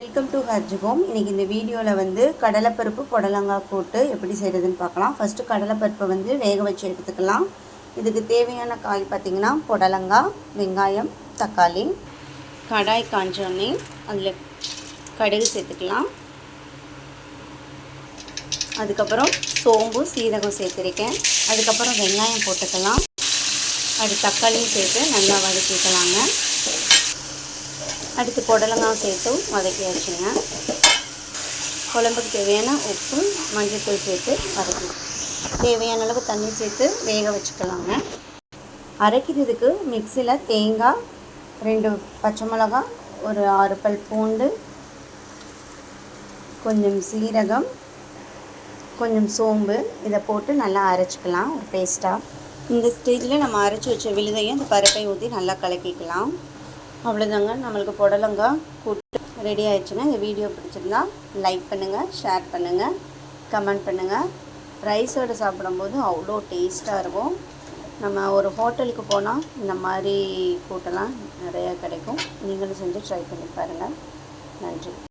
Welcome to ஹர்ஜுகோம். இன்றைக்கி இந்த வீடியோவில் வந்து கடலைப்பருப்பு புடலங்காய் கூட்டு எப்படி செய்கிறதுன்னு பார்க்கலாம். ஃபஸ்ட்டு கடலைப்பருப்பை வந்து வேக வச்சு எடுத்துக்கலாம். இதுக்கு தேவையான காய் பார்த்திங்கன்னா புடலங்காய், வெங்காயம், தக்காளி. கடாய் காஞ்சோடனே அதில் கடுகு சேர்த்துக்கலாம். அதுக்கப்புறம் சோம்பு சீரகம் சேர்த்துருக்கேன். அதுக்கப்புறம் வெங்காயம் போட்டுக்கலாம். அது தக்காளியும் சேர்த்து நல்லா வதக்கிக்கலாங்க. அடுத்து புடலங்காய் சேர்த்து வதக்கியாச்சுங்க. குழம்புக்கு தேவையான உப்பு, மஞ்சள்தூள் சேர்த்து வதக்கி தேவையான அளவு தண்ணி சேர்த்து வேக வச்சுக்கலாங்க. அரைக்கிறதுக்கு மிக்சியில் தேங்காய், 2 பச்சை மிளகாய், ஒரு 6 பல் பூண்டு, கொஞ்சம் சீரகம், கொஞ்சம் சோம்பு இதை போட்டு நல்லா அரைச்சிக்கலாம் ஒரு பேஸ்ட்டாக. இந்த ஸ்டேஜில் நம்ம அரைச்சி வச்ச விழுதையும் இந்த பருப்பை ஊற்றி நல்லா கலக்கிக்கலாம். அவ்வளோதாங்க, நம்மளுக்கு புடலங்காய் கூட்டு ரெடி ஆகிடுச்சுன்னா இந்த வீடியோ பிடிச்சிருந்தா லைக் பண்ணுங்கள், ஷேர் பண்ணுங்கள், கமெண்ட் பண்ணுங்கள். ரைஸோடு சாப்பிடும்போது அவ்வளோ டேஸ்ட்டாக இருக்கும். நம்ம ஒரு ஹோட்டலுக்கு போனால் இந்த மாதிரி கூட்டெல்லாம் நிறையா கிடைக்கும். நீங்களும் செஞ்சு ட்ரை பண்ணி பாருங்கள். நன்றி.